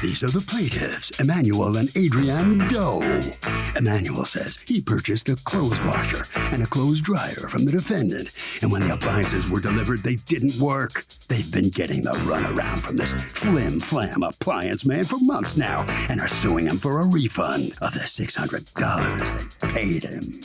These are the plaintiffs, Emmanuel and Adrienne Doe. Emmanuel says he purchased a clothes washer and a clothes dryer from the defendant, and when the appliances were delivered, they didn't work. They've been getting the runaround from this Flim-Flam Appliance Man for months now and are suing him for a refund of the $600 they paid him.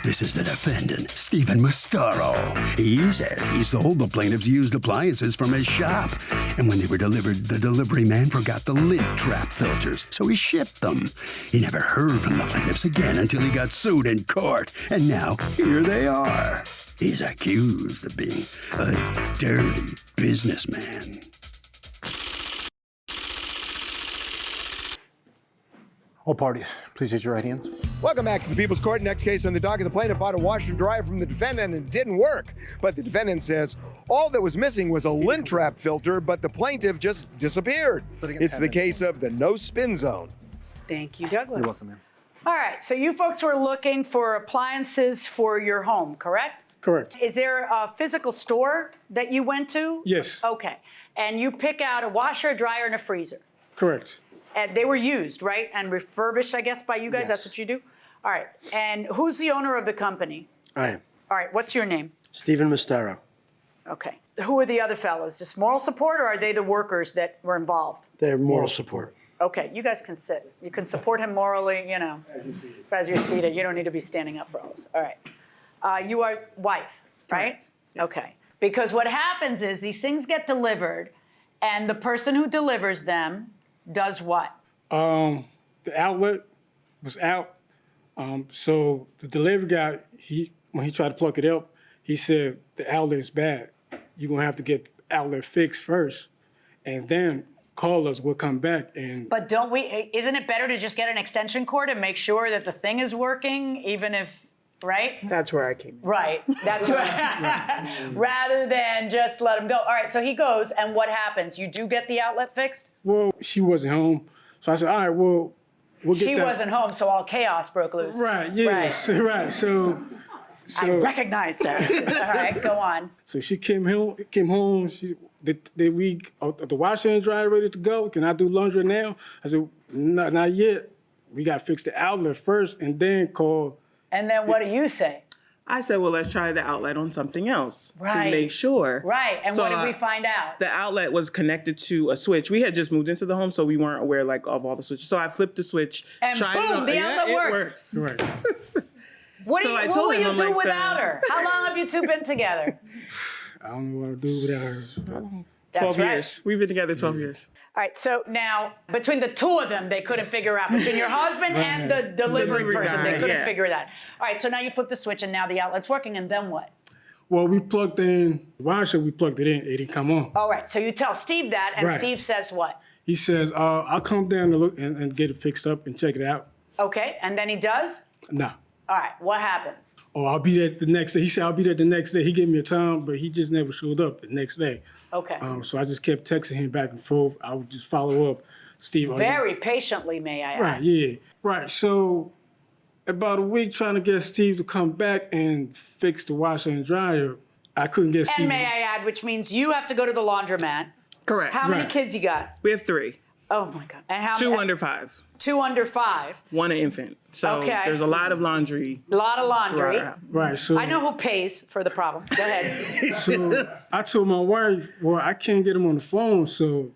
This is the defendant, Stephen Mastaro. He says he sold the plaintiffs used appliances from his shop. And when they were delivered, the delivery man forgot the lint trap filters, so he shipped them. He never heard from the plaintiffs again until he got sued in court. And now, here they are. He's accused of being a dirty businessman. All parties, please raise your right hands. Welcome back to the People's Court. Next case on the docket, the plaintiff bought a washer and dryer from the defendant and it didn't work. But the defendant says all that was missing was a lint trap filter, but the plaintiff just disappeared. It's the case of the no spin zone. Thank you, Douglas. You're welcome, ma'am. All right, so you folks were looking for appliances for your home, correct? Correct. Is there a physical store that you went to? Yes. Okay, and you pick out a washer, a dryer, and a freezer. Correct. And they were used, right? And refurbished, I guess, by you guys? Yes. That's what you do? All right. And who's the owner of the company? I am. All right. What's your name? Stephen Mastaro. Okay. Who are the other fellows? Just moral support, or are they the workers that were involved? They're moral support. Okay. You guys can sit. You can support him morally, you know, as you're seated. You don't need to be standing up for all this. All right. You are wife, right? Yes. Okay. Because what happens is these things get delivered, and the person who delivers them does what? The outlet was out. So the delivery guy, when he tried to plug it up, he said the outlet is bad. You're gonna have to get the outlet fixed first, and then call us. We'll come back and. But don't we? Isn't it better to just get an extension cord and make sure that the thing is working, even if, right? That's where I came in. Right. That's what. Rather than just let him go. All right. So he goes, and what happens? You do get the outlet fixed? Well, she wasn't home, so I said, all right, well, we'll get She that. wasn't home, so all chaos broke loose. Right. Yeah. Right. So. I recognize that. All right. Go on. So she came home. The washer and dryer ready to go. Can I do laundry now? I said, not yet. We got to fix the outlet first, and then call. And then what do you say? I said, well, let's try the outlet on something else Right. to make sure. Right. And So, what did we find out? The outlet was connected to a switch. We had just moved into the home, so we weren't aware of all the switches. So I flipped the switch. And tried it boom, on. the Yeah, outlet it works. Right. What So I will told him, you I'm do like, without her? How long have you two been together? I don't know what to do without her. That's 12 right. years. We've been together 12 years. All right, so now, between the two of them, they couldn't figure out, between your husband and the delivery Delivery person, guy, they couldn't yeah. figure that. All right, so now you flip the switch and now the outlet's working, and then what? Well, we plugged in the washer. We plugged it in. It didn't come on. All right, so you tell Steve that, and Right. Steve says what? He says, "I'll come down to look and get it fixed up and check it out." Okay, and then he does? Nah. All right, what happens? Oh, I'll be there the next day. He said I'll be there the next day. He gave me a time, but he just never showed up the next day. Okay. So I just kept texting him back and forth. I would just follow up. Steve. Very patiently, may I add. Right, yeah. Right, so about a week trying to get Steve to come back and fix the washer and dryer, I couldn't get Steve. And may I add, which means you have to go to the laundromat. Correct. How many Right. kids you got? We have 3. Oh my God. And how 2 many? under 5. 2 under 5. 1 an infant. So Okay. there's a lot of laundry. A lot of laundry. Right, so I know who pays for the problem. Go ahead. So I told my wife, well, I can't get him on the phone, so,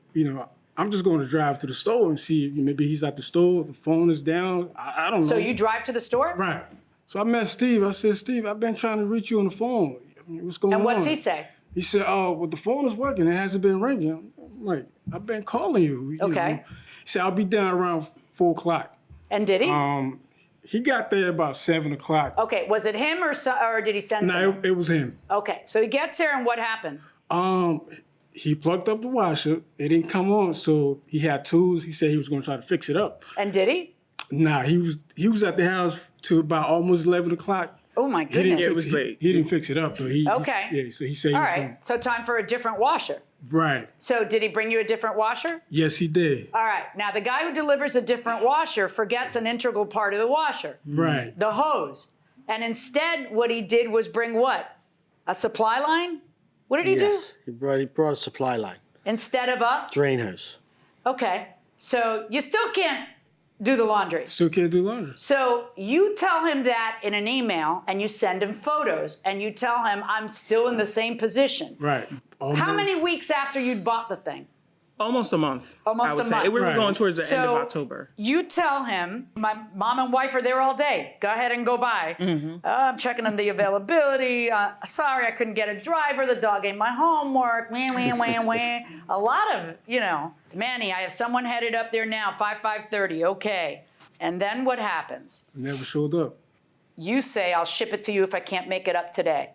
I'm just going to drive to the store and see if maybe he's at the store, the phone is down, I don't know. So you drive to the store? Right. So I met Steve. I said, Steve, I've been trying to reach you on the phone. I mean, what's going on? And what's he say? He said, oh, well, the phone is working. It hasn't been ringing. I'm like, I've been calling you. Okay. He said, I'll be down around 4 o'clock. And did he? He got there about 7 o'clock. Okay, was it him or did he send No, someone? it was him. Okay, so he gets there and what happens? He plugged up the washer. It didn't come on, so he had tools. He said he was going to try to fix it up. And did he? Nah, he was at the house till about almost 11 o'clock. Oh my He didn't goodness. It was late. He didn't fix it up, but Okay. So he said. All he was right, so time for a different washer. Right. So did he bring you a different washer? Yes, he did. All right, now the guy who delivers a different washer forgets an integral part of the washer. Right. The hose. And instead what he did was bring what? A supply line? What did he Yes. He brought a supply line. do? Instead of a? Drain hose. Okay. So you still can't do the laundry. Still can't do laundry. So you tell him that in an email and you send him photos and you tell him I'm still in the same position. Right. How many weeks after you'd bought the thing? Almost a month. Almost I would a say. month. We were Right. going towards the end So of October. you tell him, my mom and wife are there all day. Go ahead and go by. I'm checking on the availability. Sorry, I couldn't get a driver. The dog ate my homework. Wah, wah, wah, wah. A lot of, Manny, I have someone headed up there now, 5:30. Okay. And then what happens? Never showed up. You say, I'll ship it to you if I can't make it up today.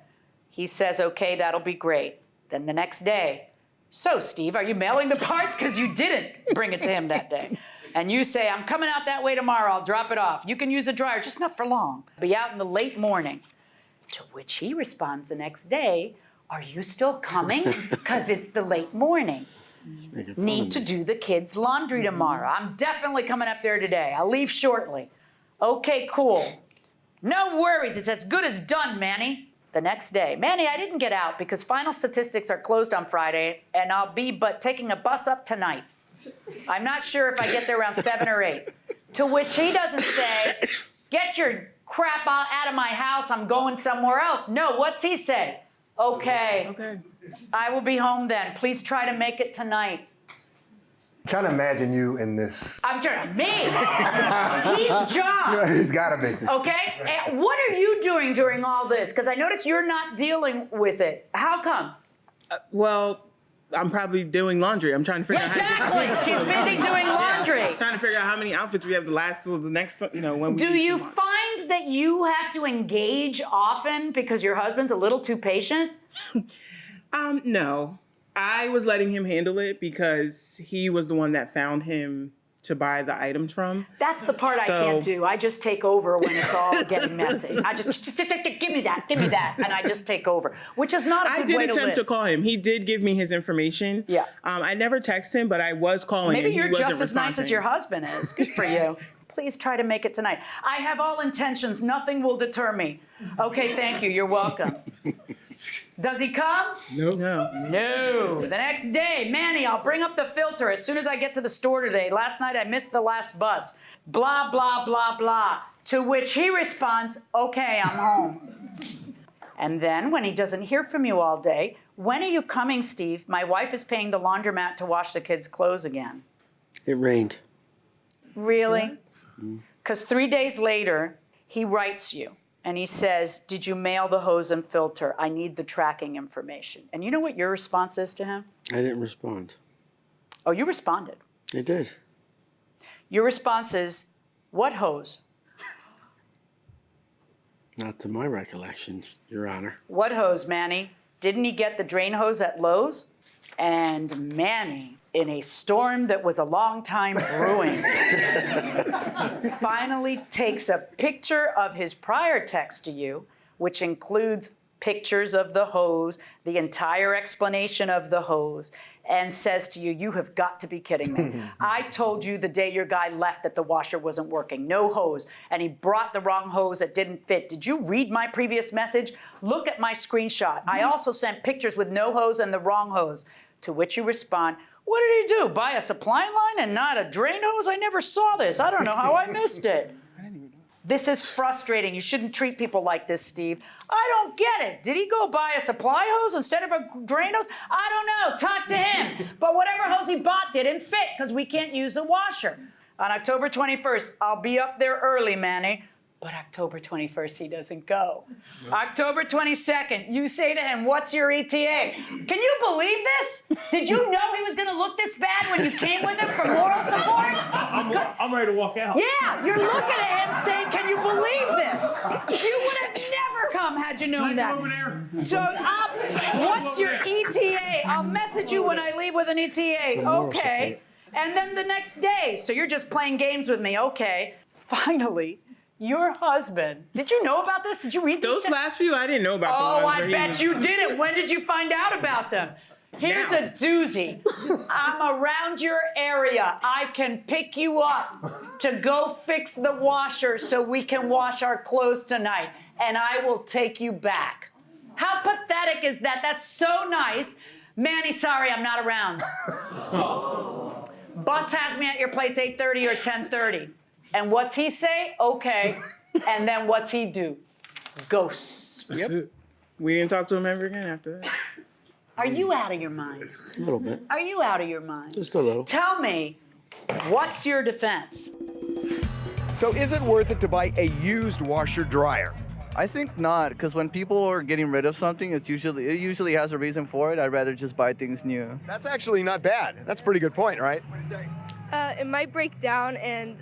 He says, okay, that'll be great. Then the next day, so Steve, are you mailing the parts? Because you didn't bring it to him that day. And you say, I'm coming out that way tomorrow, I'll drop it off. You can use the dryer, just not for long. Be out in the late morning. To which he responds the next day, are you still coming? Because it's the late morning. Need to do the kids' laundry tomorrow. I'm definitely coming up there today. I'll leave shortly. Okay, cool. No worries, it's as good as done, Manny. The next day, Manny, I didn't get out because final statistics are closed on Friday, and I'll be but taking a bus up tonight. I'm not sure if I get there around 7 or 8. To which he doesn't say, get your crap out of my house, I'm going somewhere else. No, what's he say? Okay. I will be home then. Please try to make it tonight. Trying to imagine you in this. I'm trying me. He's John. He's gotta be. Okay? And what are you doing during all this? Because I notice you're not dealing with it. How come? Well, I'm probably doing laundry. I'm trying to figure out Exactly. She's busy doing laundry. trying to figure out how many outfits we have to last till the next, when we Do need you tomorrow. find that you have to engage often because your husband's a little too patient? No. I was letting him handle it because he was the one that found him to buy the items from. That's the part I can't do. I just take over when it's all getting messy. I just give me that, and I just take over, which is not a I good did way to attempt live. to call him. He did give me his information. Yeah. I never texted him, but I was calling him. Maybe you're He wasn't just as nice as responding. your husband is. Good for you. Please try to make it tonight. I have all intentions. Nothing will deter me. Okay, thank you. You're welcome. Does he come? Nope. No. No. The next day, Manny, I'll bring up the filter as soon as I get to the store today. Last night I missed the last bus. Blah, blah, blah, blah. To which he responds, okay, I'm home. And then when he doesn't hear from you all day, when are you coming, Steve? My wife is paying the laundromat to wash the kids' clothes again. It rained. Really? Because 3 days later, he writes you. And he says, did you mail the hose and filter? I need the tracking information. And you know what your response is to him? I didn't respond. Oh, you responded. I did. Your response is, what hose? Not to my recollection, Your Honor. What hose, Manny? Didn't he get the drain hose at Lowe's? And Manny, in a storm that was a long time brewing, finally takes a picture of his prior text to you, which includes pictures of the hose, the entire explanation of the hose, and says to you, you have got to be kidding me. I told you the day your guy left that the washer wasn't working, no hose, and he brought the wrong hose that didn't fit. Did you read my previous message? Look at my screenshot. I also sent pictures with no hose and the wrong hose. To which you respond, what did he do, buy a supply line and not a drain hose? I never saw this. I don't know how I missed it. This is frustrating. You shouldn't treat people like this, Steve. I don't get it. Did he go buy a supply hose instead of a drain hose? I don't know. Talk to him. But whatever hose he bought didn't fit because we can't use the washer. On October 21st, I'll be up there early, Manny. But October 21st, he doesn't go. No. October 22nd, you say to him, what's your ETA? Can you believe this? Did you know he was going to look this bad when you came with him for moral support? I'm ready to walk out. Yeah, you're looking at him saying, can you believe this? You would have never come had you known that. Over there. So, what's your ETA? I'll message you when I leave with an ETA. Okay. And then the next day, so you're just playing games with me. Okay. Finally, your husband. Did you know about this? Did you read Those these? last few, I didn't know about. Oh, the ones I where he bet was- you didn't. When did you find out about them? Here's Now. a doozy. I'm around your area. I can pick you up to go fix the washer so we can wash our clothes tonight, and I will take you back. How pathetic is that? That's so nice. Manny, sorry, I'm not around. Bus has me at your place 8:30 or 10:30. And what's he say? Okay. And then what's he do? Ghost. That's it. We didn't talk to him ever again after that. Are you out of your mind? A little bit. Are you out of your mind? Just a little. Tell me, what's your defense? So is it worth it to buy a used washer dryer? I think not, because when people are getting rid of something, it usually has a reason for it. I'd rather just buy things new. That's actually not bad. That's a pretty good point, right? It might break down and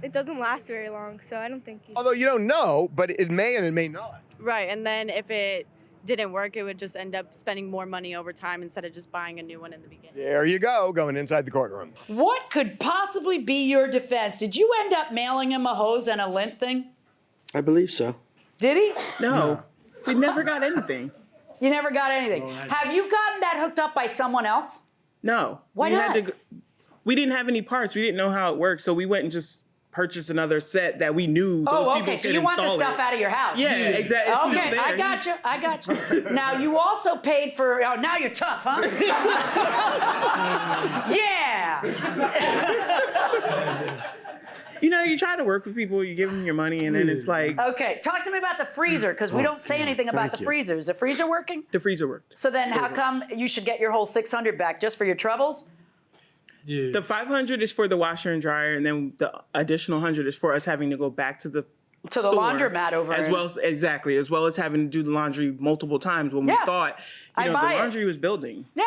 it doesn't last very long, so I don't think you. Although you don't know, but it may and it may not. Right, and then if it didn't work, it would just end up spending more money over time instead of just buying a new one in the beginning. There you go, going inside the courtroom. What could possibly be your defense? Did you end up mailing him a hose and a lint thing? I believe so. Did he? No, we never got anything. You never got anything. Have you gotten that hooked up by someone else? No. Why we not? We didn't have any parts. We didn't know how it worked, so we went and just purchased another set that we knew those people okay, so could you want the install stuff it. out of your house. Yeah, exactly. It's Okay, still there. I got you. Now, you also paid for, oh, now you're tough, huh? Yeah. You know, you try to work with people, you give them your money, and then it's like, Okay, talk to me about the freezer, because we don't say anything about the you. freezer. Is the freezer working? the freezer worked. So then how come you should get your whole $600 back just for your troubles? Yeah. The 500 is for the washer and dryer, and then the additional 100 is for us having to go back to the To the store, laundromat over as in- well as well as having to do the laundry multiple times when we Yeah. thought, I the buy it. laundry was building. Yeah.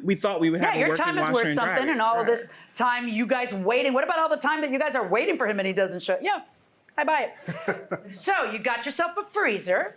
We thought we would have Yeah, a your working time is washer worth and something, dryer. and all of Right. this time you guys waiting. What about all the time that you guys are waiting for him and he doesn't show? Yeah, I buy it. So you got yourself a freezer,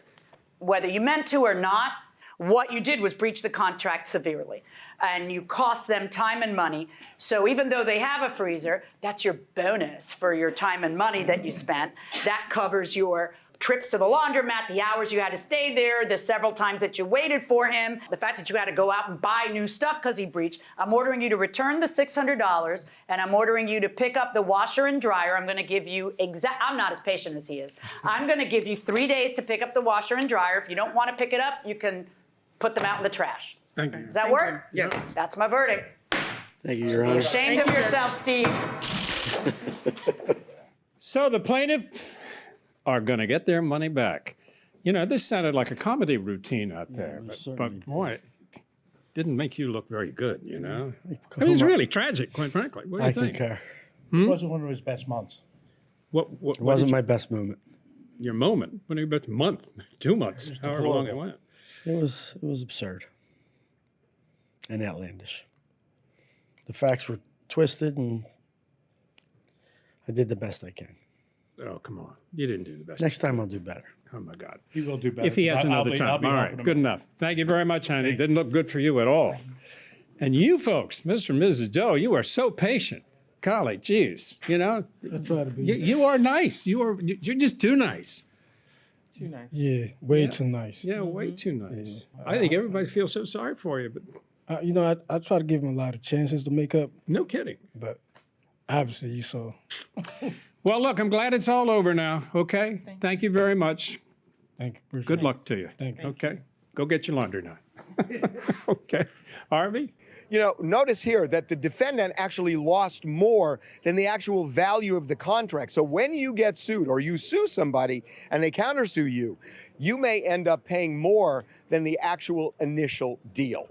whether you meant to or not. What you did was breach the contract severely, and you cost them time and money. So even though they have a freezer, that's your bonus for your time and money that you spent. That covers your trips to the laundromat, the hours you had to stay there, the several times that you waited for him, the fact that you had to go out and buy new stuff because he breached. I'm ordering you to return the $600, and I'm ordering you to pick up the washer and dryer. I'm going to give you I'm not as patient as he is. I'm going to give you 3 days to pick up the washer and dryer. If you don't want to pick it up, you can put them out in the trash. Thank you. Does that work? you. Yes. That's my verdict. Thank you, Your Honor. Ashamed of yourself, Steve. So the plaintiff are going to get their money back. You know, this sounded like a comedy routine out there, but boy, it didn't make you look very good, you know? I mean, it's really tragic, quite frankly. What do you I think? concur. It wasn't one of his best months. What It wasn't my best moment. your moment? What about a month, 2 months, however long it went? It was absurd and outlandish. The facts were twisted, and I did the best I can. Oh, come on. You didn't do the best. Next time I'll do better. Oh, my God. He will do better. If he has I'll another be time. All helping right, him good out. enough. Thank you very much, honey. It didn't look good for you at all. And you folks, Mr. and Mrs. Doe, you are so patient. Golly, geez, you know, I try to be. you are nice. You're just too nice. Too nice. Yeah, way too nice. Yeah, way too nice. I think everybody feels so sorry for you, but I try to give him a lot of chances to make up, no kidding. but obviously you saw. Well, look, I'm glad it's all over now, okay? Thank you very much. Thank you. Appreciate Good it. luck to you. Thank you. Okay? Go get your laundry now. Okay. Harvey? You know, notice here that the defendant actually lost more than the actual value of the contract. So when you get sued or you sue somebody and they countersue you, you may end up paying more than the actual initial deal.